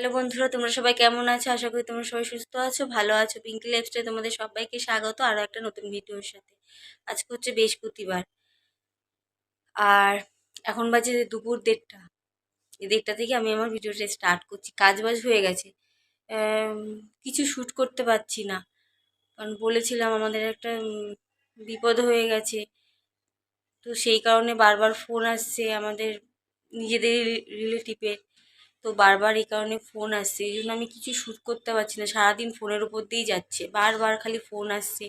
Hello বন্ধুরা, তোমরা সবাই কেমন আছো? আশা করি তোমরা সবাই সুস্থ আছো, ভালো আছো। পিঙ্কি লাইফস্টাইলে তোমাদের সবাইকে স্বাগত আরও একটা নতুন ভিডিওর সাথে। আজকে হচ্ছে বৃহস্পতিবার, আর এখন বাজে দুপুর 1:30। এই 1:30 থেকে আমি আমার ভিডিওটা স্টার্ট করছি। কাজ বাজ হয়ে গেছে, আম, কিছু শ্যুট করতে পারছি না, কারণ বলেছিলাম আমাদের একটা বিপদ হয়ে গেছে। তো সেই কারণে বারবার ফোন আসছে আমাদের নিজেদের রিলেটিভের। তো বারবার এই কারণে ফোন আসছে, এই জন্য আমি কিছু শ্যুট করতে পারছি না। সারাদিন ফোনের উপর দিয়েই যাচ্ছে, বারবার খালি ফোন আসছে,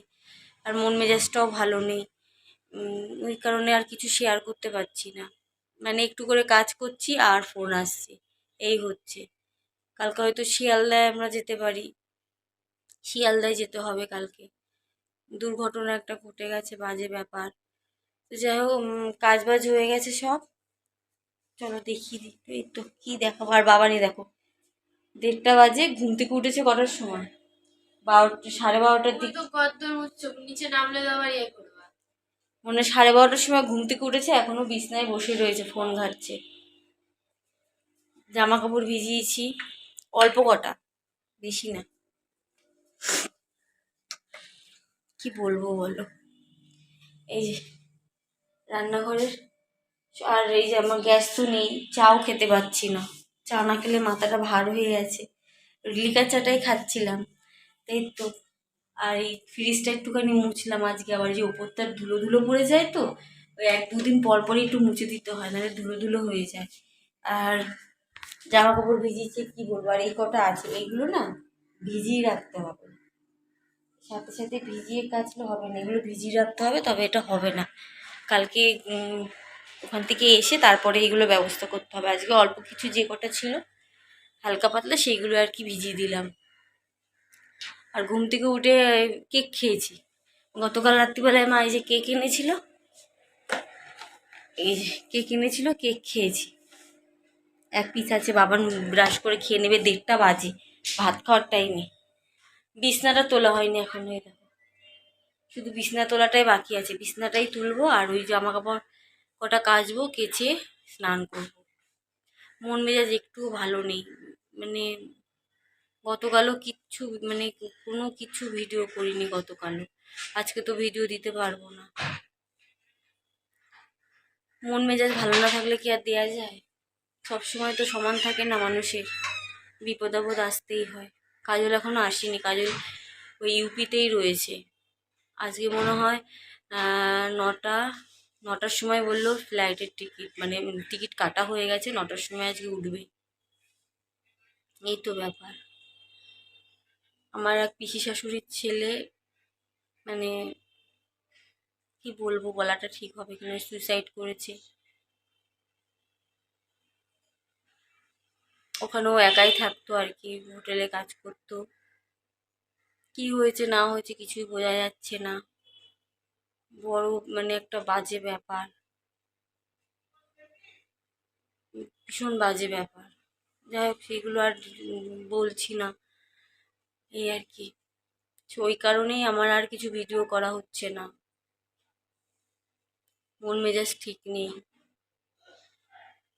আর মন মেজাজটাও ভালো নেই। ওই কারণে আর কিছু শেয়ার করতে পারছি না। মানে একটু করে কাজ করছি আর ফোন আসছে, এই হচ্ছে। কালকে হয়তো শিয়ালদায় আমরা যেতে পারি, শিয়ালদায় যেতে হবে কালকে। দুর্ঘটনা একটা ঘটে গেছে, বাজে ব্যাপার। তো যাই হোক, কাজ বাজ হয়ে গেছে সব। চলো দেখিয়ে দিই। এই তো কি দেখাবো, আর বাবারই দেখো 1:30 বাজে। ঘুম থেকে উঠেছে কটার সময়? 12টা, 12:30টার দিকে। নিচে নামলে মানে 12:30টার সময় ঘুম থেকে উঠেছে, এখনো বিছনায় বসে রয়েছে, ফোন ঘাঁটছে। জামা কাপড় ভিজিয়েছি অল্প কটা, বেশি না। কি বলবো বলো। এই যে রান্নাঘরের, আর এই যে আমার গ্যাস তো নেই, চাও খেতে পাচ্ছি না। চা না খেলে মাথাটা ভার হয়ে গেছে। লিকার চাটাই খাচ্ছিলাম, তাই তো। আর এই ফ্রিজটা একটুখানি মুছলাম আজকে, আবার যে ওপরটা ধুলো ধুলো পড়ে যায়, তো ওই 1-2 দিন পর পরই একটু মুছে দিতে হয়, নাহলে ধুলো ধুলো হয়ে যায়। আর জামা কাপড় ভিজিয়েছি, কি বলবো। আর এই কটা আছে, এইগুলো না ভিজিয়ে রাখতে হবে, সাথে সাথে ভিজিয়ে কাচলে হবে না, এগুলো ভিজিয়ে রাখতে হবে, তবে এটা হবে না। কালকে ওখান থেকে এসে তারপরে এগুলো ব্যবস্থা করতে হবে। আজকে অল্প কিছু যে কটা ছিল হালকা পাতলা, সেইগুলো আর কি ভিজিয়ে দিলাম। আর ঘুম থেকে উঠে কেক খেয়েছি। গতকাল রাত্রিবেলায় মা এই যে কেক এনেছিল, এই যে কেক এনেছিল, কেক খেয়েছি। 1 পিস আছে, বাবা ব্রাশ করে খেয়ে নেবে। 1:30 বাজে, ভাত খাওয়ার টাইমে। বিছনাটা তোলা হয়নি এখন, এই দেখো শুধু বিছনা তোলাটাই বাকি আছে। বিছনাটাই তুলবো, আর ওই জামা কাপড় কটা কাচবো, কেচে স্নান করবো। মন মেজাজ একটু ভালো নেই। মানে গতকালও কিচ্ছু, মানে কোনো কিছু ভিডিও করিনি গতকালও। আজকে তো ভিডিও দিতে পারবো না। মন মেজাজ ভালো না থাকলে কি আর দেয়া যায়? সবসময় তো সমান থাকে না মানুষের, বিপদ আপদ আসতেই হয়। কাজল এখনো আসেনি, কাজল ওই ইউপিতেই রয়েছে। আজকে মনে হয় 9টার সময় বললো ফ্লাইটের টিকিট, মানে টিকিট কাটা হয়ে গেছে, 9টার সময় আজকে উঠবে। এই তো ব্যাপার। আমার এক পিসি শাশুড়ির ছেলে, মানে কি বলবো, বলাটা ঠিক হবে কিনা, সুইসাইড করেছে। ওখানেও একাই থাকতো আর কি, হোটেলে কাজ করতো। কি হয়েছে না হয়েছে কিছুই বোঝা যাচ্ছে না। বড় মানে একটা বাজে ব্যাপার, ভীষণ বাজে ব্যাপার। যাই হোক, সেগুলো আর বলছি না, এই আর কি। ওই কারণেই আমার আর কিছু ভিডিও করা হচ্ছে না। মন মেজাজ ঠিক নেই,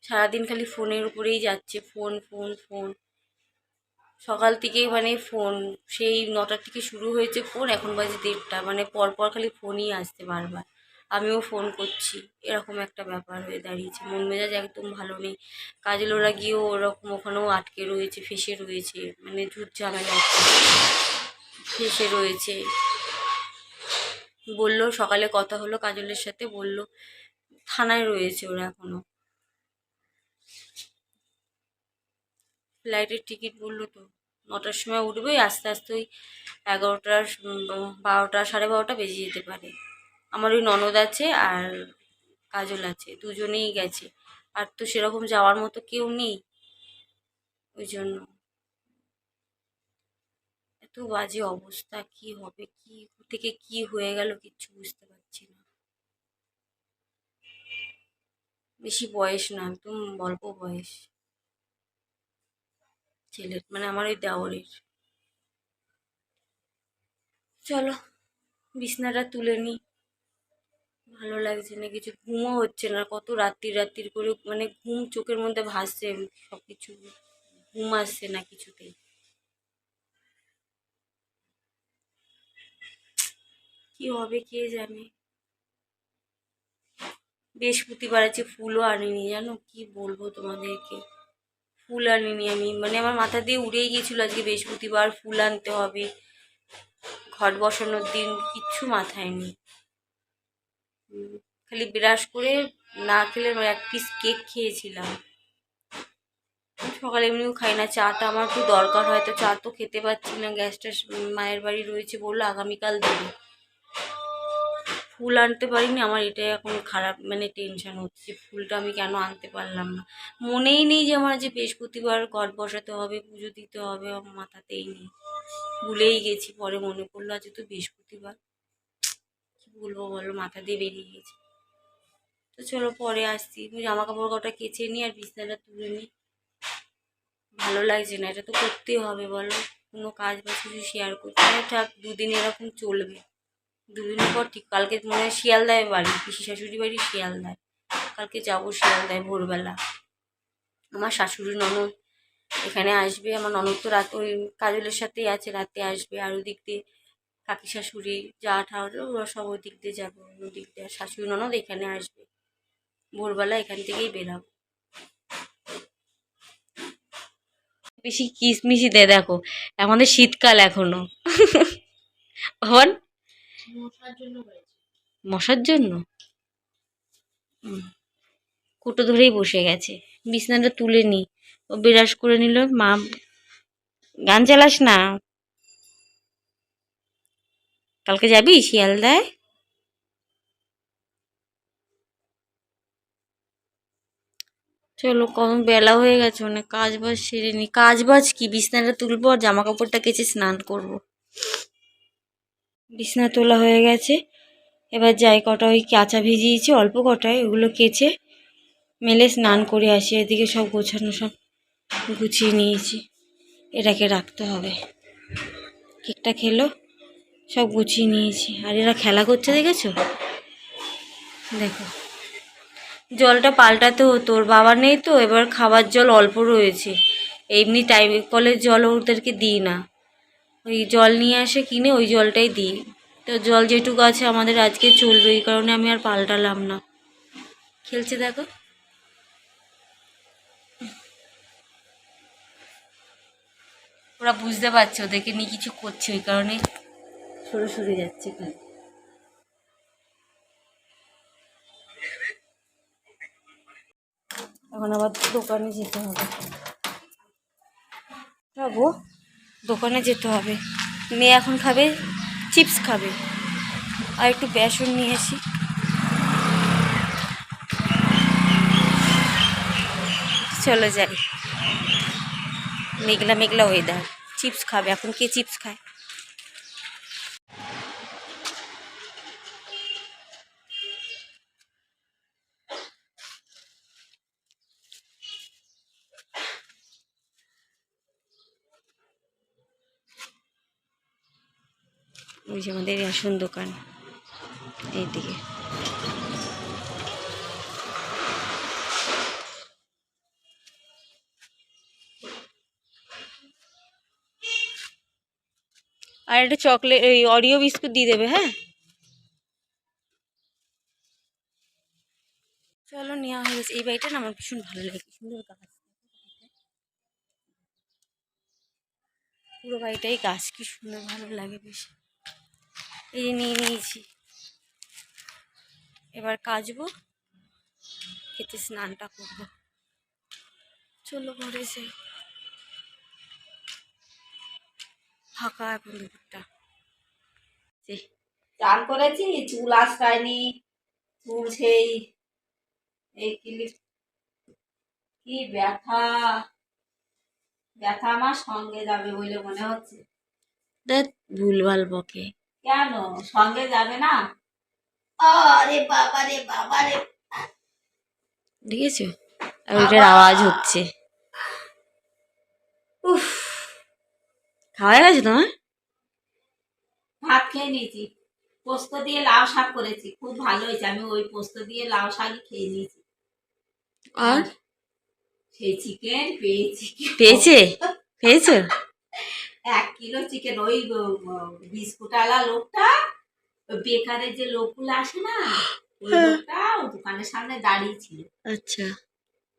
সারাদিন খালি ফোনের উপরেই যাচ্ছে, ফোন ফোন ফোন। সকাল থেকে মানে ফোন, সেই 9টার থেকে শুরু হয়েছে ফোন, এখন বাজে 1:30। মানে পরপর খালি ফোনই আসছে বারবার, আমিও ফোন করছি। এরকম একটা ব্যাপার হয়ে দাঁড়িয়েছে, মন মেজাজ একদম ভালো নেই। কাজে ওরা গিয়েও ওরকম ওখানেও আটকে রয়েছে, ফেঁসে রয়েছে, মানে ঝুট ঝামেলা একটা ফেঁসে রয়েছে। বললো সকালে কথা হলো কাজলের সাথে, বললো থানায় রয়েছে ওরা এখনো। ফ্লাইটের টিকিট বললো তো 9টার সময় উঠবে, আস্তে আস্তে ওই 11টার 12টা 12:30 বেজে যেতে পারে। আমার ওই ননদ আছে আর কাজল আছে, দুজনেই গেছে। আর তো সেরকম যাওয়ার মতো কেউ নেই, ওই জন্য। এত বাজে অবস্থা, কি হবে, কি থেকে কি হয়ে গেল কিচ্ছু বুঝতে পারছি না। বেশি বয়স না, একদম অল্প বয়স ছেলের, মানে আমার ওই দেওরের। চলো বিছনাটা তুলে নিই, ভালো লাগছে না কিছু, ঘুমও হচ্ছে না। কত রাত্রির রাত্রির করে, মানে ঘুম চোখের মধ্যে ভাসছে সব কিছু। ঘুম আসছে না কিছুতেই। কি হবে কে জানে। বৃহস্পতিবার আছে, ফুলও আনিনি জানো, কি বলবো তোমাদেরকে। ফুল আনিনি আমি, মানে আমার মাথা দিয়ে উড়েই গেছিলো আজকে বৃহস্পতিবার, ফুল আনতে হবে, ঘট বসানোর দিন, কিচ্ছু মাথায় নেই। খালি ব্রাশ করে না খেলে এক পিস কেক খেয়েছিলাম। সকালে এমনিও খাই না, চাটা আমার খুব দরকার হয়, তো চা তো খেতে পাচ্ছি না, গ্যাসটা মায়ের বাড়ি রয়েছে বললো আগামীকাল দেবে। ফুল আনতে পারিনি, আমার এটাই এখন খারাপ, মানে টেনশন হচ্ছে, ফুলটা আমি কেন আনতে পারলাম না। মনেই নেই যে আমার যে বৃহস্পতিবার ঘট বসাতে হবে, পুজো দিতে হবে, আমার মাথাতেই নেই, ভুলেই গেছি। পরে মনে পড়লো আজ তো বৃহস্পতিবার, কি বলবো বলো, মাথা দিয়ে বেরিয়ে গেছে। তো চলো পরে আসছি, জামা কাপড় কটা কেচে নিই আর বিছানাটা তুলে নিই। ভালো লাগছে না, এটা তো করতেই হবে বলো, কোনো কাজ বা কিছু শেয়ার করতে হবে, থাক দুদিন এরকম চলবে, দুদিনের পর ঠিক কালকে মনে হয় শিয়ালদায় বাড়ি, পিসি শাশুড়ি বাড়ি শিয়ালদায়, কালকে যাবো শিয়ালদায় ভোরবেলা। আমার শাশুড়ি ননদ এখানে আসবে, আমার ননদ তো রাত ওই কাজলের সাথেই আছে, রাতে আসবে, আর ওদিক দিয়ে কাকি শাশুড়ি যা ঠাও ওরা সব ওই দিক দিয়ে যাবে, ওই দিক দিয়ে শাশুড়ি ননদ এখানে আসবে, ভোরবেলা এখান থেকেই বেরাবো। বেশি কিসমিসি দে দেখো, আমাদের শীতকাল এখনো। হন মশার জন্য কুটো ধরেই বসে গেছে, বিছানাটা তুলে নি, ও বিরাজ করে নিল। মা গান চালাস না, কালকে যাবি শিয়ালদায়? চলো কম বেলা হয়ে গেছে, অনেক কাজ বাজ সেরে নি। কাজ বাজ কি, বিছানাটা তুলবো আর জামা কাপড়টা কেচে স্নান করব। বিছানা তোলা হয়ে গেছে, এবার যাই কটা ওই কাঁচা ভিজিয়েছি অল্প কটায়, ওগুলো কেচে মেলে স্নান করে আসি। এদিকে সব গোছানো, সব গুছিয়ে নিয়েছি, এটাকে রাখতে হবে। কেকটা খেলো, সব গুছিয়ে নিয়েছি, আর এরা খেলা করছে দেখেছো, দেখো। জলটা পাল্টাতে হতো, ওর বাবা নেই তো, এবার খাবার জল অল্প রয়েছে, এমনি টাইম কলের জল ওদেরকে দিই না, ওই জল নিয়ে আসে কিনে, ওই জলটাই দিই। তো জল যেটুকু আছে আমাদের আজকে চলবে, এই কারণে আমি আর পাল্টালাম না। খেলছে দেখো, ওরা বুঝতে পারছে ওদেরকে নিয়ে কিছু করছে, ওই কারণে সরে সরে যাচ্ছে। এখন আবার দোকানে যেতে হবে, যাবো দোকানে যেতে হবে। মেয়ে এখন খাবে চিপস খাবে, আর একটু বেসন নিয়ে আসি। চলো যাই, মেঘলা মেঘলা ওয়েদার, চিপস খাবে এখন, কে চিপস খায়। ওই যে আমাদের রেশন দোকান এইদিকে। আর একটা চকলেট, ওই অরিও বিস্কুট দিয়ে দেবে, হ্যাঁ। চলো নেওয়া হয়ে গেছে, এই বাড়িটা না আমার ভীষণ ভালো লাগে, কি সুন্দর গাছ, পুরো বাড়িটাই গাছ, কি সুন্দর ভালো লাগে বেশ। এই যে নিয়ে নিয়েছি, এবার কাচবো, খেতে স্নানটা করবো। চলো ঘরে যাই, ফাঁকা এখন দুপুরটা। চান করেছি, চুল আঁচড়ায়নি, চুল সেই এই ক্লিপ, কি ব্যথা, ব্যথা আমার সঙ্গে যাবে বলে মনে হচ্ছে। দেখ ভুলভাল বকে, কেন সঙ্গে যাবে না? আরে বাবা রে বাবা রে, দেখেছো, আর ওইটার আওয়াজ হচ্ছে। উফ, খাওয়া গেছে তোমার? ভাত খেয়ে নিয়েছি, পোস্ত দিয়ে লাউ শাক করেছি, খুব ভালো হয়েছে, আমি ওই পোস্ত দিয়ে লাউ শাকই খেয়ে নিয়েছি। আর সেই চিকেন পেয়েছি। পেয়েছে? পেয়েছো? 1 কিলো চিকেন। ওই বিস্কুটওয়ালা লোকটা, ওই বেকারের যে লোকগুলো আসে না, ওই লোকটা ওই দোকানের সামনে দাঁড়িয়ে ছিল। আচ্ছা।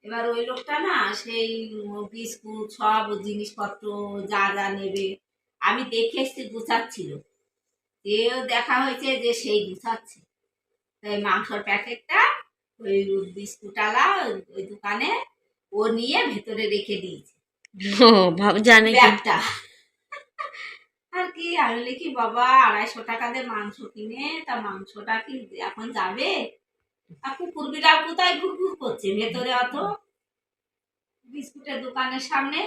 এবার ওই লোকটা না সেই বিস্কুট সব জিনিসপত্র যা যা নেবে, আমি দেখে এসছি গুছাচ্ছিল। এও দেখা হয়েছে যে সেই গুছাচ্ছে। তাই মাংসর প্যাকেটটা ওই বিস্কুটওয়ালা ওই দোকানে ও নিয়ে ভেতরে রেখে দিয়েছে ও জানে কি? ব্যাগটা। আর কি আমি লিখি বাবা 250 টাকা দিয়ে মাংস কিনে, তা মাংসটা কি এখন যাবে? আর কুকুর বিড়াল কোথায় ঘুরঘুর করছে ভেতরে, অত বিস্কুটের দোকানের সামনে।